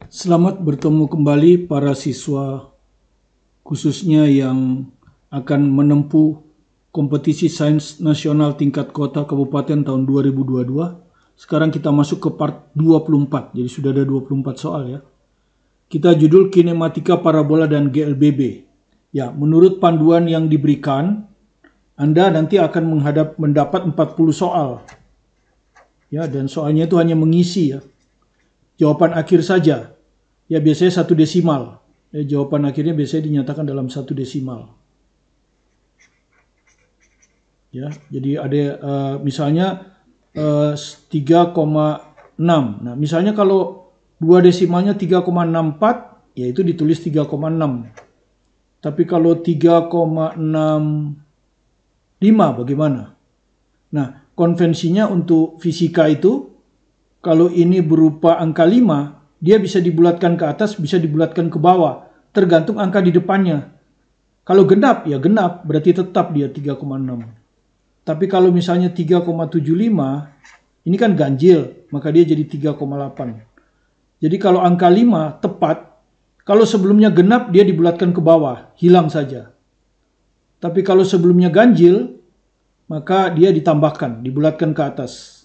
Selamat bertemu kembali para siswa, khususnya yang akan menempuh kompetisi sains nasional tingkat kota kabupaten tahun 2022. Sekarang kita masuk ke part 24, jadi sudah ada 24 soal ya. Kita judul kinematika parabola dan GLBB. Ya, menurut panduan yang diberikan, Anda nanti akan mendapat 40 soal. Ya, dan soalnya itu hanya mengisi ya. Jawaban akhir saja. Ya biasanya 1 desimal. Ya, jawaban akhirnya biasanya dinyatakan dalam 1 desimal. Ya, jadi ada misalnya 3,6. Nah, misalnya kalau 2 desimalnya 3,64, ya itu ditulis 3,6. Tapi kalau 3,65 bagaimana? Nah, konvensinya untuk fisika itu, kalau ini berupa angka 5, dia bisa dibulatkan ke atas, bisa dibulatkan ke bawah, tergantung angka di depannya. Kalau genap, ya genap, berarti tetap dia 3,6. Tapi kalau misalnya 3,75, ini kan ganjil, maka dia jadi 3,8. Jadi kalau angka 5 tepat, kalau sebelumnya genap, dia dibulatkan ke bawah, hilang saja. Tapi kalau sebelumnya ganjil, maka dia ditambahkan, dibulatkan ke atas.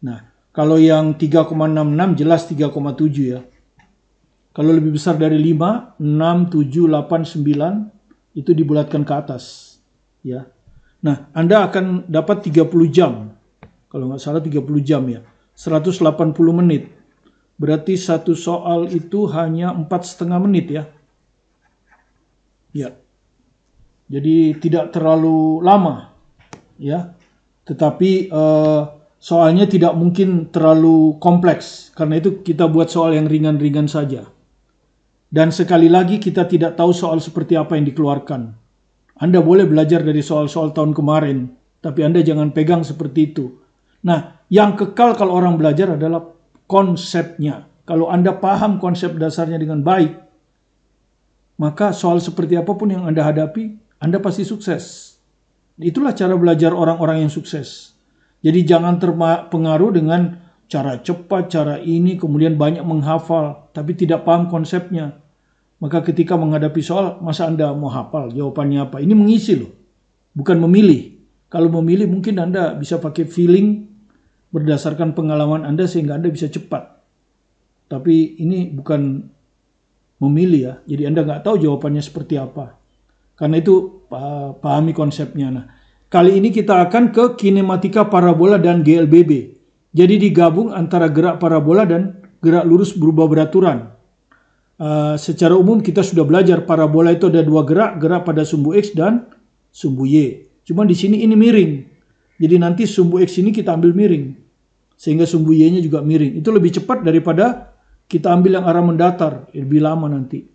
Nah, kalau yang 3,66 jelas 3,7 ya. Kalau lebih besar dari 5, 6, 7, 8, 9 itu dibulatkan ke atas. Ya. Nah, Anda akan dapat 30 jam. Kalau nggak salah 30 jam ya. 180 menit. Berarti satu soal itu hanya 4,5 menit ya. Ya. Jadi tidak terlalu lama. Ya. Tetapi soalnya tidak mungkin terlalu kompleks. Karena itu kita buat soal yang ringan-ringan saja. Dan sekali lagi kita tidak tahu soal seperti apa yang dikeluarkan. Anda boleh belajar dari soal-soal tahun kemarin, tapi Anda jangan pegang seperti itu. Nah, yang kekal kalau orang belajar adalah konsepnya. Kalau Anda paham konsep dasarnya dengan baik, maka soal seperti apapun yang Anda hadapi, Anda pasti sukses. Itulah cara belajar orang-orang yang sukses. Jadi jangan terpengaruh dengan cara cepat, cara ini, kemudian banyak menghafal, tapi tidak paham konsepnya. Maka ketika menghadapi soal, masa Anda mau hafal jawabannya apa? Ini mengisi loh, bukan memilih. Kalau memilih mungkin Anda bisa pakai feeling berdasarkan pengalaman Anda sehingga Anda bisa cepat. Tapi ini bukan memilih ya, jadi Anda nggak tahu jawabannya seperti apa. Karena itu pahami konsepnya. Nah, kali ini kita akan ke kinematika parabola dan GLBB. Jadi digabung antara gerak parabola dan gerak lurus berubah beraturan. Secara umum kita sudah belajar parabola itu ada dua gerak, gerak pada sumbu X dan sumbu Y. Cuma di sini ini miring. Jadi nanti sumbu X ini kita ambil miring. Sehingga sumbu Y-nya juga miring. Itu lebih cepat daripada kita ambil yang arah mendatar, lebih lama nanti.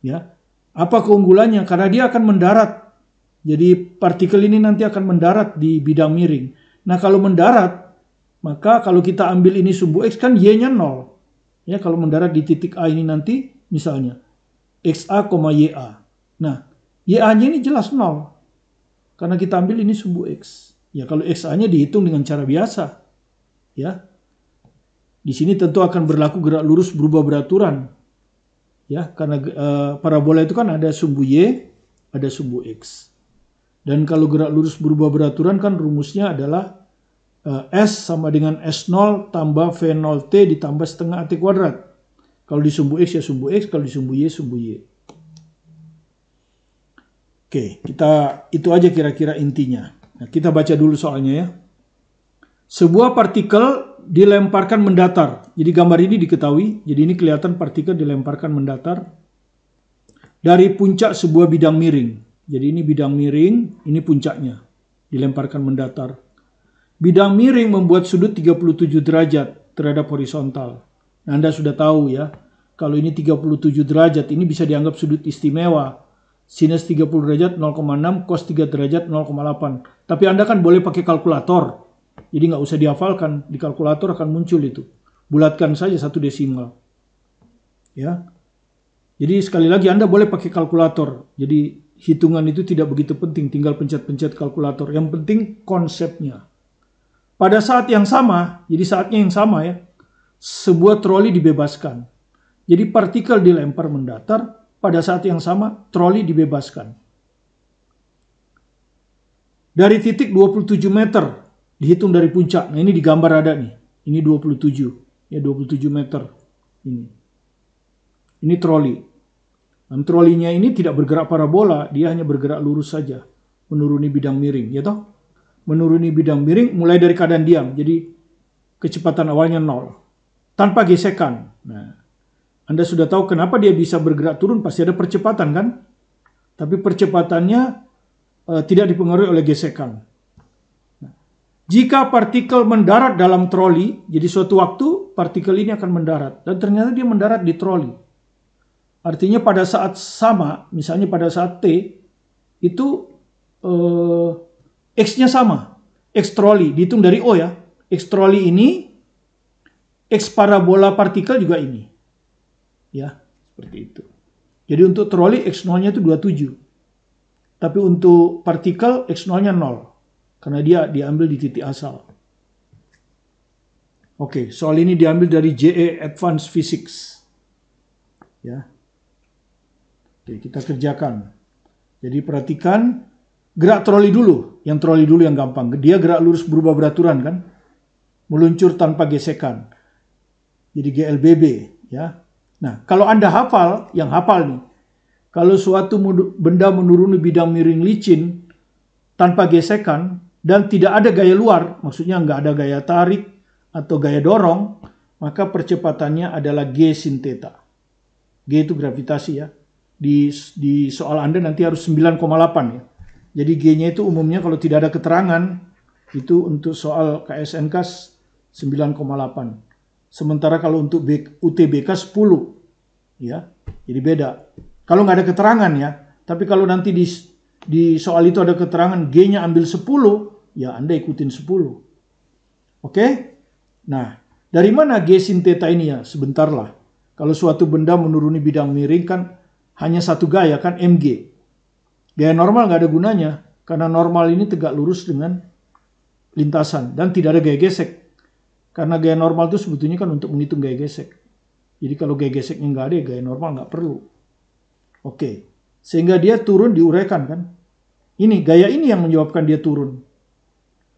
Ya. Apa keunggulannya? Karena dia akan mendarat. Jadi partikel ini nanti akan mendarat di bidang miring. Nah, kalau mendarat, maka kalau kita ambil ini sumbu X kan Y-nya 0. Ya, kalau mendarat di titik A ini nanti misalnya XA, YA. Nah, YA-nya ini jelas 0. Karena kita ambil ini sumbu X. Ya, kalau XA-nya dihitung dengan cara biasa. Ya. Di sini tentu akan berlaku gerak lurus berubah beraturan. Ya, karena parabola itu kan ada sumbu Y, ada sumbu X. Dan kalau gerak lurus berubah beraturan kan rumusnya adalah S sama dengan S0 tambah V0T ditambah setengah AT kuadrat. Kalau di sumbu X ya sumbu X, kalau di sumbu Y sumbu Y. Oke, itu aja kira-kira intinya. Nah, kita baca dulu soalnya ya. Sebuah partikel dilemparkan mendatar. Jadi gambar ini diketahui, jadi ini kelihatan partikel dilemparkan mendatar dari puncak sebuah bidang miring. Jadi ini bidang miring, ini puncaknya, dilemparkan mendatar. Bidang miring membuat sudut 37 derajat terhadap horizontal. Nah, Anda sudah tahu ya, kalau ini 37 derajat, ini bisa dianggap sudut istimewa. Sinus 30 derajat 0,6, cos 3 derajat 0,8. Tapi Anda kan boleh pakai kalkulator. Jadi nggak usah dihafalkan, di kalkulator akan muncul itu. Bulatkan saja 1 desimal. Ya. Jadi sekali lagi Anda boleh pakai kalkulator. Jadi hitungan itu tidak begitu penting, tinggal pencet-pencet kalkulator. Yang penting konsepnya. Pada saat yang sama, jadi saatnya yang sama ya, sebuah troli dibebaskan. Jadi partikel dilempar mendatar, pada saat yang sama troli dibebaskan. Dari titik 27 meter, dihitung dari puncak. Nah ini di gambar ada nih, ini 27, ya 27 meter. Ini troli. Dan trolinya ini tidak bergerak parabola, dia hanya bergerak lurus saja, menuruni bidang miring, ya toh? Menuruni bidang miring mulai dari keadaan diam, jadi kecepatan awalnya 0, tanpa gesekan. Nah, Anda sudah tahu kenapa dia bisa bergerak turun, pasti ada percepatan kan? Tapi percepatannya tidak dipengaruhi oleh gesekan. Nah, jika partikel mendarat dalam troli, jadi suatu waktu partikel ini akan mendarat, dan ternyata dia mendarat di troli. Artinya pada saat sama, misalnya pada saat T, itu X-nya sama. X troli, dihitung dari O ya. X troli ini, X parabola partikel juga ini. Ya, seperti itu. Jadi untuk troli X0-nya itu 27. Tapi untuk partikel X0-nya 0. Karena dia diambil di titik asal. Oke, soal ini diambil dari JE Advanced Physics. Ya. Oke, kita kerjakan. Jadi perhatikan gerak troli dulu. Yang troli dulu yang gampang. Dia gerak lurus berubah beraturan kan. Meluncur tanpa gesekan. Jadi GLBB. Ya. Nah, kalau Anda hafal, yang hafal nih. Kalau suatu benda menuruni bidang miring licin tanpa gesekan dan tidak ada gaya luar, maksudnya nggak ada gaya tarik atau gaya dorong, maka percepatannya adalah G sin theta. G itu gravitasi ya. Di soal Anda nanti harus 9,8 ya. Jadi G-nya itu umumnya kalau tidak ada keterangan, itu untuk soal KSNK 9,8. Sementara kalau untuk UTBK 10 ya. Jadi beda. Kalau nggak ada keterangan ya, tapi kalau nanti di soal itu ada keterangan G-nya ambil 10, ya Anda ikutin 10. Oke? Nah, dari mana G sin theta ini ya? Sebentarlah. Kalau suatu benda menuruni bidang miring kan hanya satu gaya kan mg. Gaya normal nggak ada gunanya, karena normal ini tegak lurus dengan lintasan dan tidak ada gaya gesek. Karena gaya normal itu sebetulnya kan untuk menghitung gaya gesek. Jadi kalau gaya geseknya nggak ada, gaya normal nggak perlu. Oke, sehingga dia turun diuraikan kan. Ini gaya ini yang menyebabkan dia turun.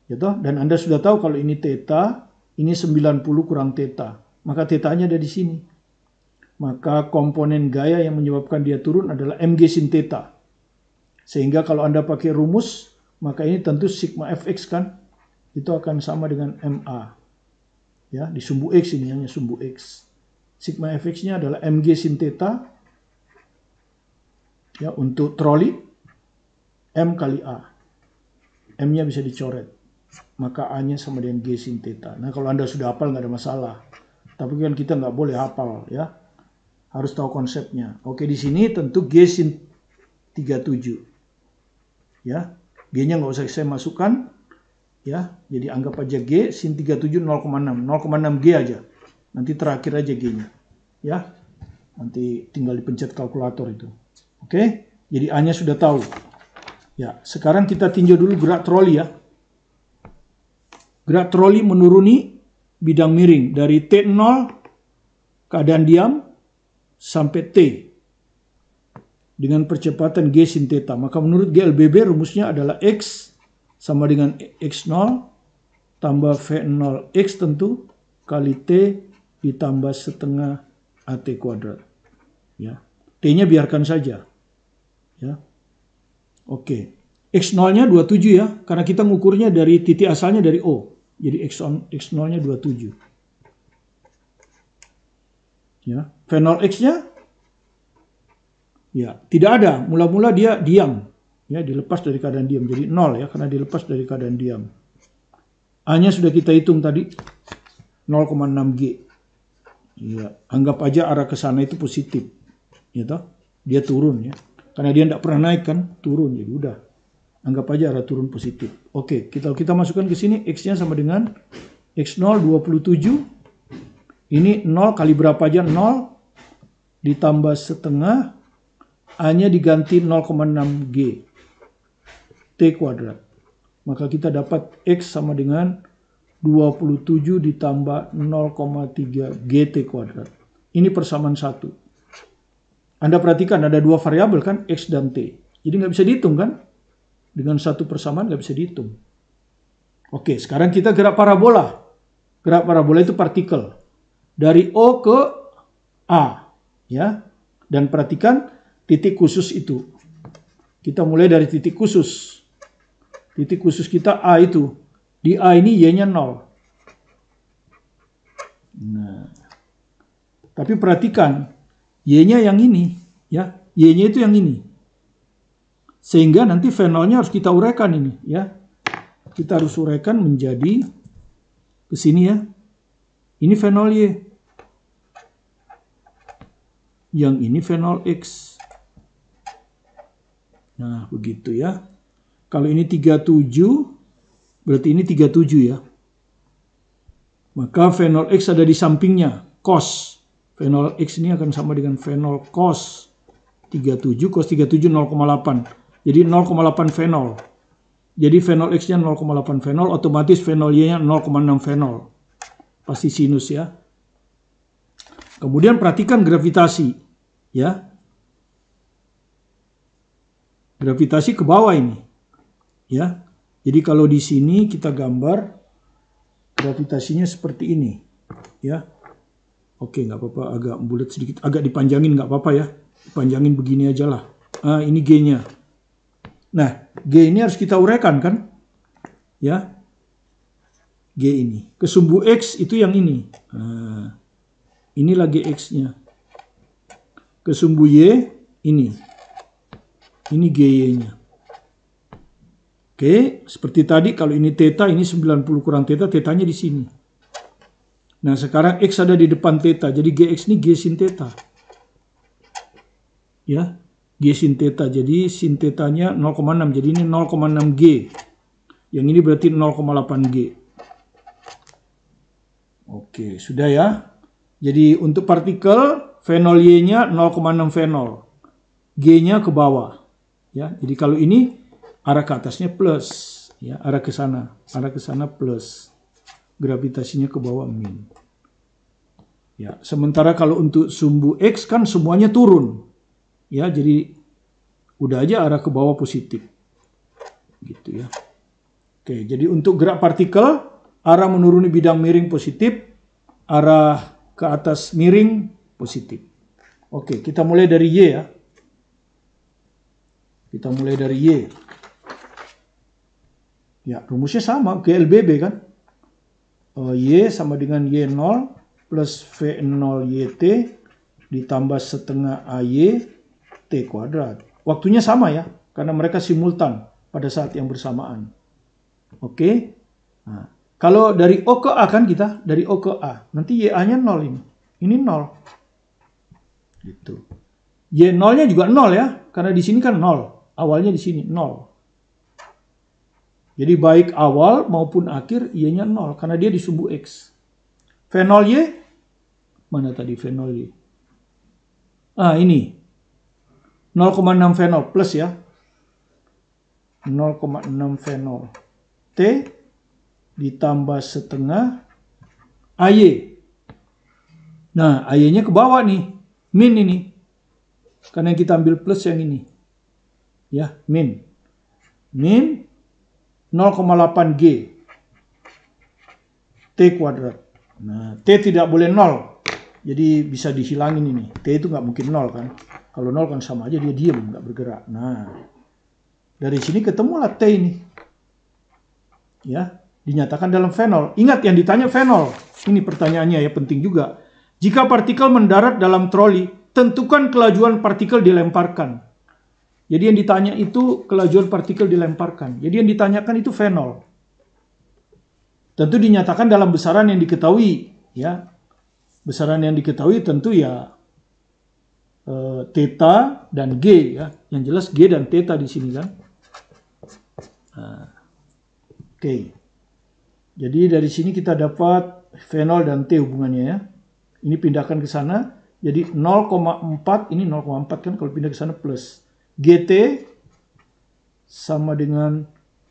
Gitu? Dan Anda sudah tahu kalau ini theta, ini 90 kurang theta. Maka theta-nya ada di sini. Maka komponen gaya yang menyebabkan dia turun adalah mg sin theta. Sehingga kalau Anda pakai rumus, maka ini tentu sigma fx kan, itu akan sama dengan ma. Ya, di sumbu x ini hanya sumbu x. Sigma fx-nya adalah mg sin theta. Ya, untuk troli M kali A. M-nya bisa dicoret. Maka A-nya sama dengan G sin theta. Nah, kalau Anda sudah hafal nggak ada masalah. Tapi kan kita nggak boleh hafal ya. Harus tahu konsepnya. Oke, di sini tentu G sin 37. Ya. G-nya nggak usah saya masukkan. Ya, jadi anggap aja G sin 37 0,6. 0,6 G aja. Nanti terakhir aja G-nya. Ya. Nanti tinggal dipencet kalkulator itu. Oke, jadi A-nya sudah tahu. Ya, sekarang kita tinjau dulu gerak troli ya. Gerak troli menuruni bidang miring dari T0 keadaan diam sampai T dengan percepatan G sin theta. Maka menurut GLBB rumusnya adalah X sama dengan X0 tambah V0X tentu kali T ditambah setengah AT kuadrat. Ya. T-nya biarkan saja. Ya. Oke. X0-nya 27 ya, karena kita ngukurnya dari titik asalnya dari O. Jadi X0-nya 27. Ya. V0X-nya ya, tidak ada. Mula-mula dia diam. Ya, dilepas dari keadaan diam. Jadi 0 ya, karena dilepas dari keadaan diam. A-nya sudah kita hitung tadi 0,6 G. Ya, anggap aja arah ke sana itu positif. Ya toh? Dia turun ya. Karena dia tidak pernah naik kan, turun. Jadi udah. Anggap aja arah turun positif. Oke, kita masukkan ke sini. X-nya sama dengan X0 27. Ini 0 kali berapa aja? 0 ditambah setengah. A-nya diganti 0,6 G. T kuadrat. Maka kita dapat X sama dengan 27 ditambah 0,3 GT kuadrat. Ini persamaan 1. Anda perhatikan ada dua variabel kan, X dan T. Jadi nggak bisa dihitung kan? Dengan satu persamaan nggak bisa dihitung. Oke, sekarang kita gerak parabola. Gerak parabola itu partikel. Dari O ke A. Ya. Dan perhatikan titik khusus itu. Kita mulai dari titik khusus. Titik khusus kita A itu. Di A ini Y-nya 0. Nah. Tapi perhatikan. Y-nya yang ini. Ya. Y-nya itu yang ini. Sehingga nanti fenolnya harus kita uraikan ini. Ya. Kita harus uraikan menjadi ke sini ya. Ini fenol Y. Yang ini fenol X. Nah, begitu ya. Kalau ini 37, berarti ini 37 ya. Maka fenol X ada di sampingnya, cos. Fenol X ini akan sama dengan fenol cos 37, cos 37 0,8. Jadi 0,8 fenol. Jadi fenol X-nya 0,8 fenol, otomatis fenol Y-nya 0,6 fenol. Pasti sinus ya. Kemudian perhatikan gravitasi. Ya. Gravitasi ke bawah ini. Ya. Jadi kalau di sini kita gambar gravitasinya seperti ini. Ya. Oke, nggak apa-apa, agak bulat sedikit, agak dipanjangin nggak apa-apa ya. Dipanjangin begini aja lah. Nah, ini G-nya. Nah, G ini harus kita uraikan kan? Ya. G ini. Kesumbu X itu yang ini. Nah, ini lagi X-nya. Kesumbu Y ini. Ini GY-nya. Oke, seperti tadi kalau ini theta, ini 90 kurang theta, thetanya di sini. Nah, sekarang X ada di depan theta, jadi GX ini G sin theta. Ya, G sin theta, jadi sin thetanya 0,6, jadi ini 0,6 G. Yang ini berarti 0,8 G. Oke, sudah ya. Jadi untuk partikel, fenol Y-nya 0,6 fenol. G-nya ke bawah. Ya, jadi kalau ini arah ke atasnya plus, ya, arah ke sana plus. Gravitasinya ke bawah min. Ya, sementara kalau untuk sumbu X kan semuanya turun. Ya, jadi udah aja arah ke bawah positif. Gitu ya. Oke, jadi untuk gerak partikel, arah menuruni bidang miring positif, arah ke atas miring positif. Oke, kita mulai dari Y ya. Kita mulai dari Y. Ya, rumusnya sama, GLBB kan. Y sama dengan Y0 plus V0 YT ditambah setengah AY T kuadrat. Waktunya sama ya, karena mereka simultan pada saat yang bersamaan. Oke. Nah, kalau dari O ke A kan kita, dari O ke A. Nanti YA-nya 0 ini. Ini 0. Gitu. Y0-nya juga 0 ya, karena di sini kan 0. Awalnya di sini 0. Jadi baik awal maupun akhir Y-nya 0 karena dia di sumbu X. Fenol Y mana tadi fenol Y? Ah, ini 0,6 fenol plus ya. 0,6 fenol T ditambah setengah AY. Nah, AY-nya ke bawah nih. Min ini. Karena yang kita ambil plus yang ini. Ya, min 0,8 G T kuadrat. Nah, T tidak boleh 0. Jadi bisa dihilangin ini. T itu nggak mungkin 0 kan. Kalau 0 kan sama aja dia diam, nggak bergerak. Nah, dari sini ketemulah T ini. Ya, dinyatakan dalam fenol. Ingat yang ditanya fenol. Ini pertanyaannya ya, penting juga. Jika partikel mendarat dalam troli, tentukan kelajuan partikel dilemparkan. Jadi yang ditanya itu kelajuan partikel dilemparkan. Jadi yang ditanyakan itu fenol. Tentu dinyatakan dalam besaran yang diketahui. Ya, besaran yang diketahui tentu ya theta dan G ya. Yang jelas G dan theta di sini kan. Oke. Jadi dari sini kita dapat fenol dan T hubungannya ya. Ini pindahkan ke sana. Jadi 0,4 ini 0,4 kan kalau pindah ke sana plus. GT sama dengan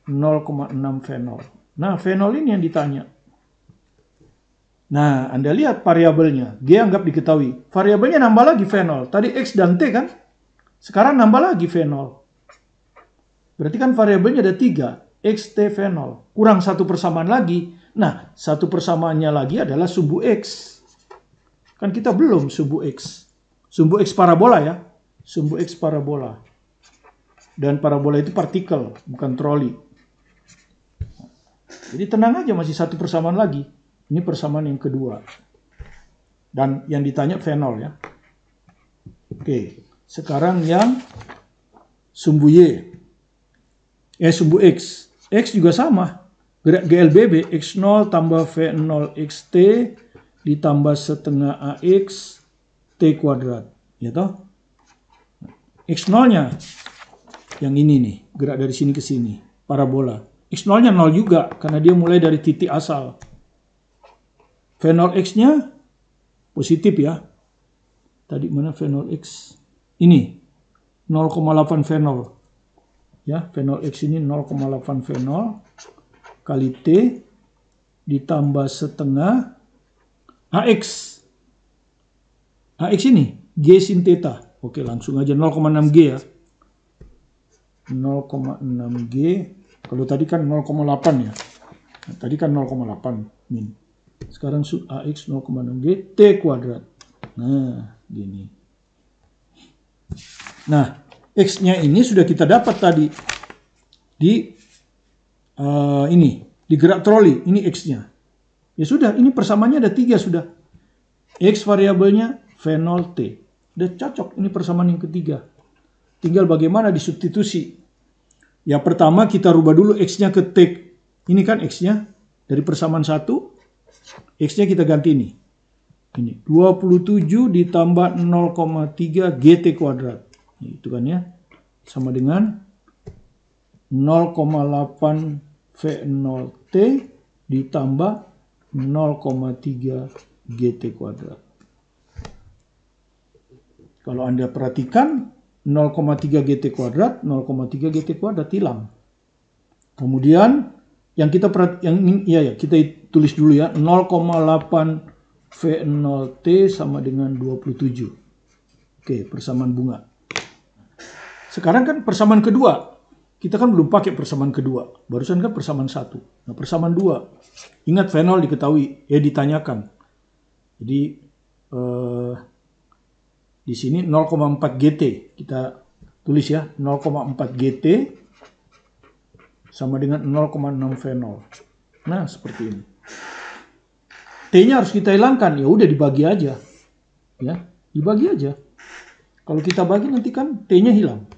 0,6 fenol. Nah, fenol ini yang ditanya. Nah, Anda lihat variabelnya. G anggap diketahui. Variabelnya nambah lagi fenol. Tadi X dan T kan? Sekarang nambah lagi fenol. Berarti kan variabelnya ada 3. X, T, fenol. Kurang satu persamaan lagi. Nah, satu persamaannya lagi adalah sumbu X. Kan kita belum sumbu X. Sumbu X parabola ya. Sumbu X parabola. Dan parabola itu partikel, bukan troli. Jadi tenang aja, masih satu persamaan lagi. Ini persamaan yang kedua. Dan yang ditanya fenol ya. Oke, sekarang yang sumbu Y. Sumbu X. X juga sama. Gerak GLBB, X0 tambah V0 XT ditambah setengah AX T kuadrat. Ya toh? X0-nya yang ini nih, gerak dari sini ke sini, parabola. X0-nya 0 juga, karena dia mulai dari titik asal. V0 X-nya positif ya. Tadi mana V0 X? Ini, 0,8 V0. Ya, V0 X ini 0,8 V0 kali T ditambah setengah AX. AX ini, G sin theta. Oke, langsung aja 0,6 G ya. 0,6 G. Kalau tadi kan 0,8 ya. Nah, tadi kan 0,8 min. Sekarang AX 0,6 G T kuadrat. Nah, gini. Nah, X-nya ini sudah kita dapat tadi. Di ini. Di gerak troli. Ini X-nya. Ya sudah, ini persamaannya ada 3 sudah. X variabelnya V0 T. Udah cocok, ini persamaan yang ketiga. Tinggal bagaimana disubstitusi. Ya pertama kita rubah dulu X-nya ke T. Ini kan X-nya dari persamaan 1. X-nya kita ganti ini. Ini 27 ditambah 0,3 GT kuadrat. Itu kan ya. Sama dengan 0,8 V0T ditambah 0,3 GT kuadrat. Kalau Anda perhatikan 0,3 GT kuadrat, 0,3 GT kuadrat hilang. Kemudian yang kita kita tulis dulu ya, 0,8 V0T sama dengan 27. Oke, persamaan bunga. Sekarang kan persamaan kedua. Kita kan belum pakai persamaan kedua. Barusan kan persamaan 1. Nah, persamaan 2. Ingat V0 diketahui, ditanyakan. Jadi di sini 0,4 GT. Kita tulis ya, 0,4 GT sama dengan 0,6 V0. Nah, seperti ini. T-nya harus kita hilangkan. Ya udah dibagi aja. Ya, dibagi aja. Kalau kita bagi nanti kan T-nya hilang.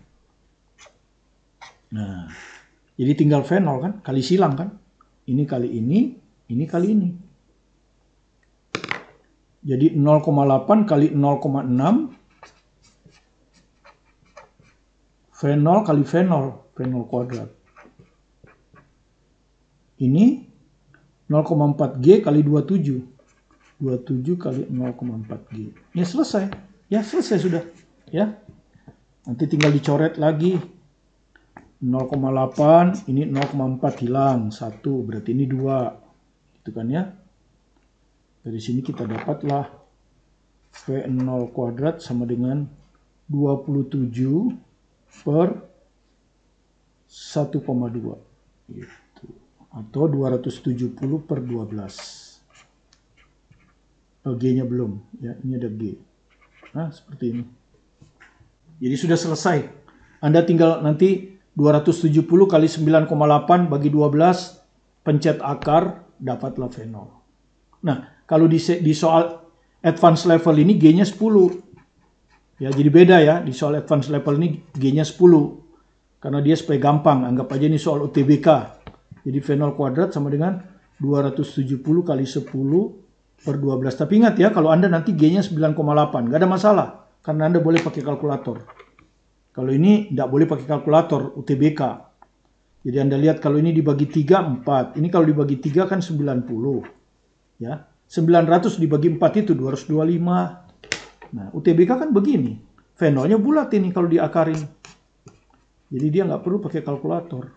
Nah, jadi tinggal V0 kan, kali silang kan. Ini kali ini kali ini. Jadi 0,8 kali 0,6 V0 kali V0, V0 kuadrat. Ini 0,4G kali 27. 27 kali 0,4G. Ya selesai. Ya selesai sudah. Ya. Nanti tinggal dicoret lagi. 0,8, ini 0,4 hilang. 1, berarti ini 2. Gitu kan ya. Dari sini kita dapatlah V0 kuadrat sama dengan 27 per 1,2 gitu. Atau 270 per 12. G-nya belum ya, ini ada G. Nah, seperti ini. Jadi sudah selesai. Anda tinggal nanti 270 kali 9,8 bagi 12, pencet akar, dapatlah V0. Nah, kalau di soal advanced level ini G-nya 10. Ya, jadi beda ya. Di soal advanced level ini G-nya 10. Karena dia supaya gampang. Anggap aja ini soal UTBK. Jadi V0 kuadrat sama dengan 270 kali 10 per 12. Tapi ingat ya, kalau Anda nanti G-nya 9,8. Nggak ada masalah. Karena Anda boleh pakai kalkulator. Kalau ini tidak boleh pakai kalkulator UTBK. Jadi Anda lihat kalau ini dibagi 3, 4. Ini kalau dibagi 3 kan 90. Ya, 900 dibagi 4 itu 225. Nah, UTBK kan begini. V0-nya bulat ini kalau diakarin. Jadi dia nggak perlu pakai kalkulator.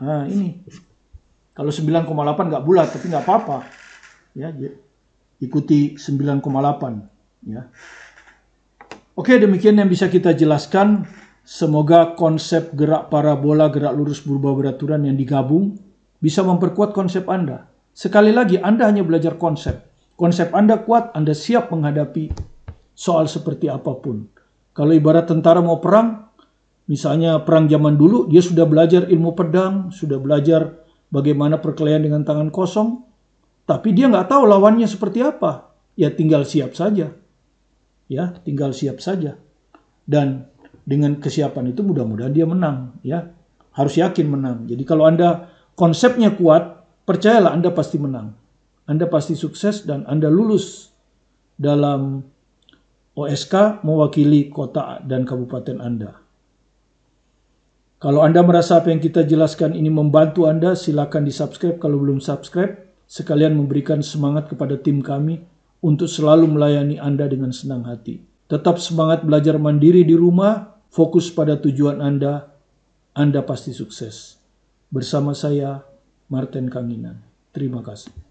Nah, ini. Kalau 9,8 nggak bulat, tapi nggak apa-apa. Ya, ikuti 9,8 ya. Oke, demikian yang bisa kita jelaskan. Semoga konsep gerak parabola, gerak lurus berubah beraturan yang digabung bisa memperkuat konsep Anda. Sekali lagi, Anda hanya belajar konsep. Konsep Anda kuat, Anda siap menghadapi soal seperti apapun. Kalau ibarat tentara mau perang, misalnya perang zaman dulu, dia sudah belajar ilmu pedang, sudah belajar bagaimana perkelahian dengan tangan kosong, tapi dia nggak tahu lawannya seperti apa. Ya tinggal siap saja. Ya, tinggal siap saja. Dan dengan kesiapan itu mudah-mudahan dia menang. Ya, harus yakin menang. Jadi kalau Anda konsepnya kuat, percayalah Anda pasti menang. Anda pasti sukses dan Anda lulus dalam OSK mewakili kota dan kabupaten Anda. Kalau Anda merasa apa yang kita jelaskan ini membantu Anda, silakan di-subscribe kalau belum subscribe. Sekalian memberikan semangat kepada tim kami untuk selalu melayani Anda dengan senang hati. Tetap semangat belajar mandiri di rumah, fokus pada tujuan Anda pasti sukses. Bersama saya, Martin Kanginan. Terima kasih.